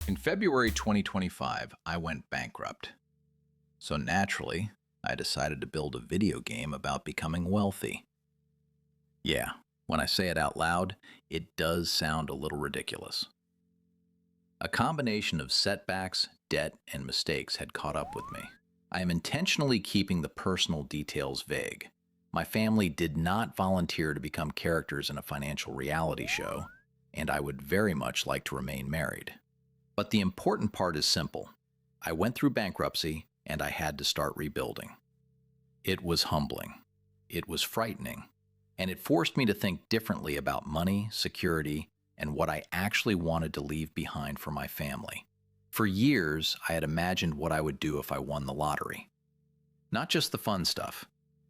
In February 2025, I went bankrupt. So naturally, I decided to build a video game about becoming wealthy. Yeah, when I say it out loud, it does sound a little ridiculous. A combination of setbacks, debt, and mistakes had caught up with me. I am intentionally keeping the personal details vague. My family did not volunteer to become characters in a financial reality show, and I would very much like to remain married. But the important part is simple. I went through bankruptcy, and I had to start rebuilding. It was humbling. It was frightening. And it forced me to think differently about money, security, and what I actually wanted to leave behind for my family. For years, I had imagined what I would do if I won the lottery. Not just the fun stuff,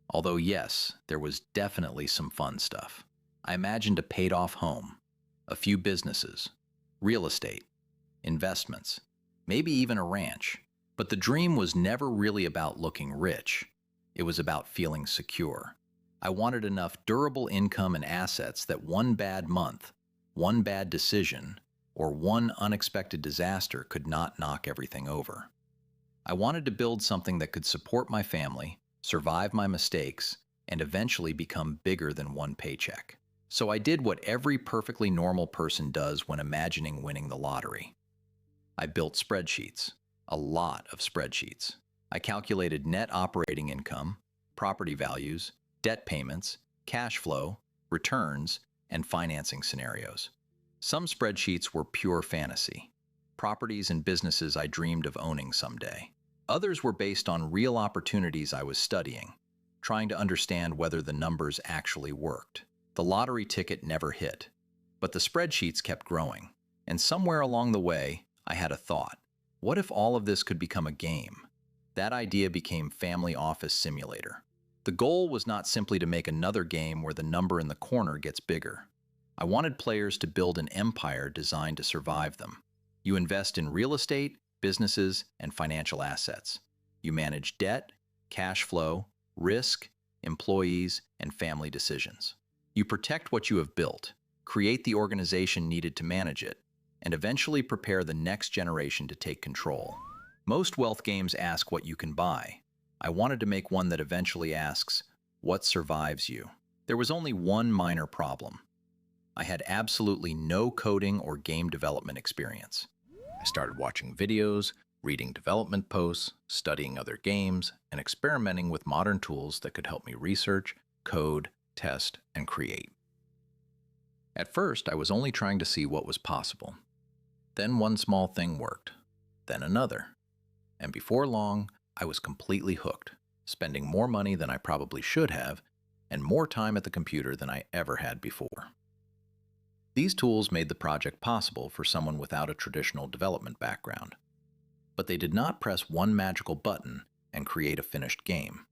although yes, there was definitely some fun stuff. I imagined a paid-off home, a few businesses, real estate, investments, maybe even a ranch. But the dream was never really about looking rich. It was about feeling secure. I wanted enough durable income and assets that one bad month, one bad decision, or one unexpected disaster could not knock everything over. I wanted to build something that could support my family, survive my mistakes, and eventually become bigger than one paycheck. So I did what every perfectly normal person does when imagining winning the lottery. I built spreadsheets, a lot of spreadsheets. I calculated net operating income, property values, debt payments, cash flow, returns, and financing scenarios. Some spreadsheets were pure fantasy, properties and businesses I dreamed of owning someday. Others were based on real opportunities I was studying, trying to understand whether the numbers actually worked. The lottery ticket never hit, but the spreadsheets kept growing. And somewhere along the way, I had a thought. What if all of this could become a game? That idea became Family Office Simulator. The goal was not simply to make another game where the number in the corner gets bigger. I wanted players to build an empire designed to survive them. You invest in real estate, businesses, and financial assets. You manage debt, cash flow, risk, employees, and family decisions. You protect what you have built, create the organization needed to manage it, and eventually prepare the next generation to take control. Most wealth games ask what you can buy. I wanted to make one that eventually asks, what survives you? There was only one minor problem. I had absolutely no coding or game development experience. I started watching videos, reading development posts, studying other games, and experimenting with modern tools that could help me research, code, test, and create. At first, I was only trying to see what was possible. Then one small thing worked, then another. And before long, I was completely hooked, spending more money than I probably should have, and more time at the computer than I ever had before. These tools made the project possible for someone without a traditional development background. But they did not press one magical button and create a finished game.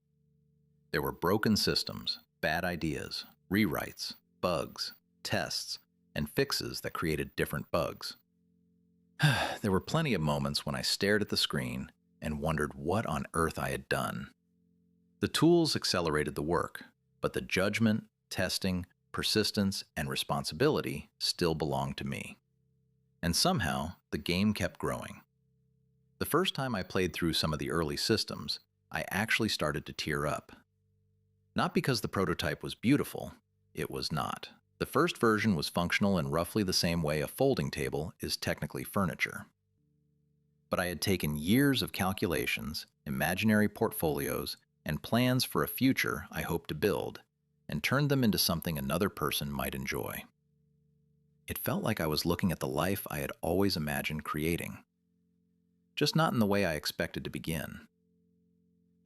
There were broken systems, bad ideas, rewrites, bugs, tests, and fixes that created different bugs. There were plenty of moments when I stared at the screen and wondered what on earth I had done. The tools accelerated the work, but the judgment, testing, persistence, and responsibility still belonged to me. And somehow, the game kept growing. The first time I played through some of the early systems, I actually started to tear up. Not because the prototype was beautiful, it was not. The first version was functional in roughly the same way a folding table is technically furniture. But I had taken years of calculations, imaginary portfolios, and plans for a future I hoped to build, and turned them into something another person might enjoy. It felt like I was looking at the life I had always imagined creating, just not in the way I expected to begin.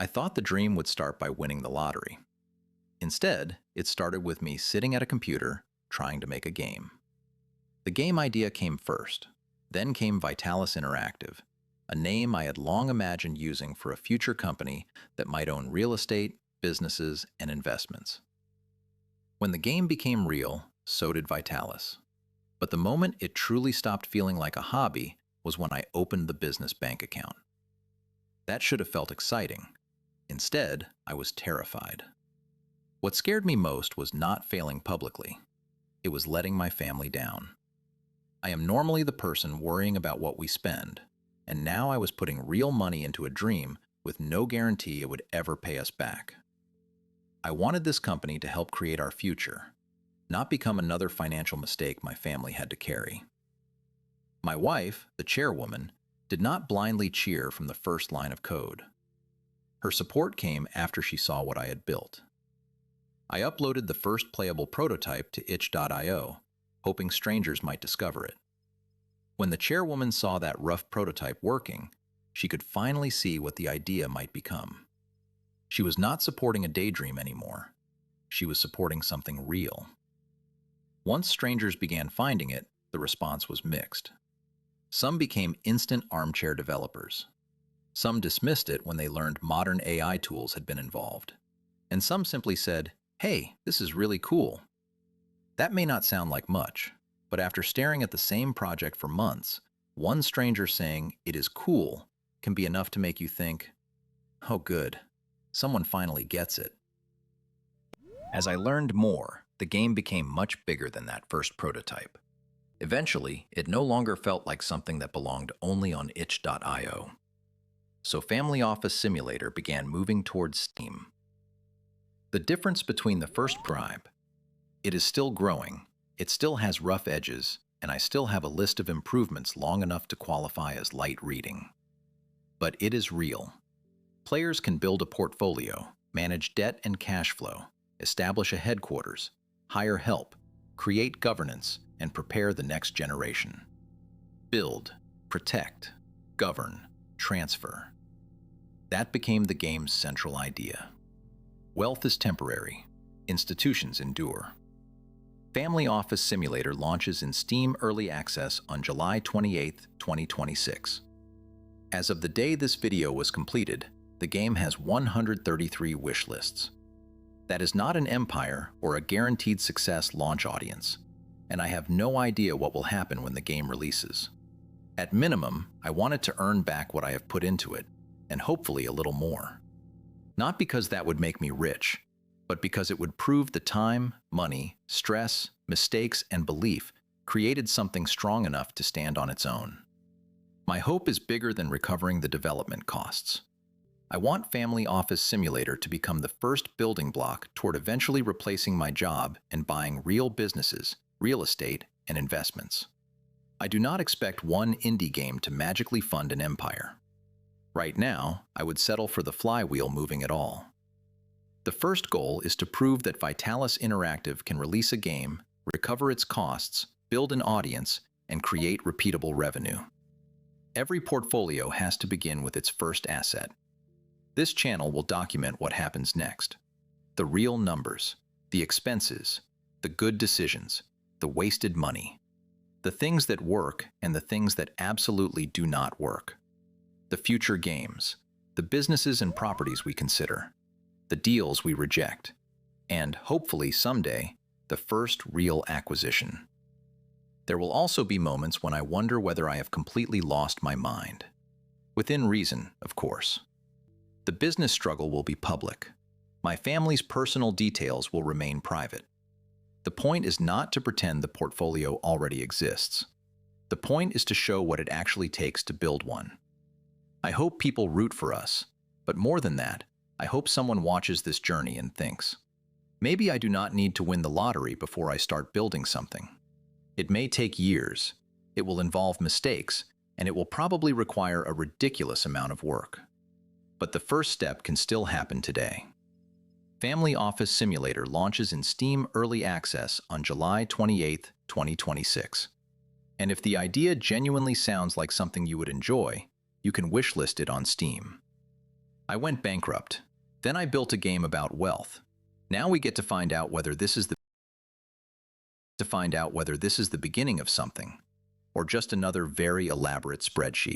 I thought the dream would start by winning the lottery. Instead, it started with me sitting at a computer, trying to make a game. The game idea came first. Then came Vitalis Interactive, a name I had long imagined using for a future company that might own real estate, businesses, and investments. When the game became real, so did Vitalis. But the moment it truly stopped feeling like a hobby was when I opened the business bank account. That should have felt exciting. Instead, I was terrified. What scared me most was not failing publicly. It was letting my family down. I am normally the person worrying about what we spend, and now I was putting real money into a dream with no guarantee it would ever pay us back. I wanted this company to help create our future, not become another financial mistake my family had to carry. My wife, the chairwoman, did not blindly cheer from the first line of code. Her support came after she saw what I had built. I uploaded the first playable prototype to itch.io, hoping strangers might discover it. When the chairwoman saw that rough prototype working, she could finally see what the idea might become. She was not supporting a daydream anymore. She was supporting something real. Once strangers began finding it, the response was mixed. Some became instant armchair developers. Some dismissed it when they learned modern AI tools had been involved. And some simply said, "Hey, this is really cool." That may not sound like much, but after staring at the same project for months, one stranger saying it is cool can be enough to make you think, "Oh good, someone finally gets it." As I learned more, the game became much bigger than that first prototype. Eventually, it no longer felt like something that belonged only on itch.io. So Family Office Simulator began moving towards Steam. The difference between the first tribe, it is still growing, it still has rough edges, and I still have a list of improvements long enough to qualify as light reading. But it is real. Players can build a portfolio, manage debt and cash flow, establish a headquarters, hire help, create governance, and prepare the next generation. Build, protect, govern, transfer. That became the game's central idea. Wealth is temporary. Institutions endure. Family Office Simulator launches in Steam Early Access on July 28, 2026. As of the day this video was completed, the game has 133 wish lists. That is not an empire or a guaranteed success launch audience, and I have no idea what will happen when the game releases. At minimum, I want it to earn back what I have put into it, and hopefully a little more. Not because that would make me rich, but because it would prove the time, money, stress, mistakes, and belief created something strong enough to stand on its own. My hope is bigger than recovering the development costs. I want Family Office Simulator to become the first building block toward eventually replacing my job and buying real businesses, real estate, and investments. I do not expect one indie game to magically fund an empire. Right now, I would settle for the flywheel moving it all. The first goal is to prove that Vitalis Interactive can release a game, recover its costs, build an audience, and create repeatable revenue. Every portfolio has to begin with its first asset. This channel will document what happens next. The real numbers, the expenses, the good decisions, the wasted money, the things that work and the things that absolutely do not work, the future games, the businesses and properties we consider, the deals we reject, and, hopefully someday, the first real acquisition. There will also be moments when I wonder whether I have completely lost my mind. Within reason, of course. The business struggle will be public. My family's personal details will remain private. The point is not to pretend the portfolio already exists. The point is to show what it actually takes to build one. I hope people root for us, but more than that, I hope someone watches this journey and thinks, maybe I do not need to win the lottery before I start building something. It may take years, it will involve mistakes, and it will probably require a ridiculous amount of work. But the first step can still happen today. Family Office Simulator launches in Steam Early Access on July 28, 2026. And if the idea genuinely sounds like something you would enjoy, you can wishlist it on Steam. I went bankrupt. Then I built a game about wealth. Now we get to find out whether this is the beginning of something, or just another very elaborate spreadsheet.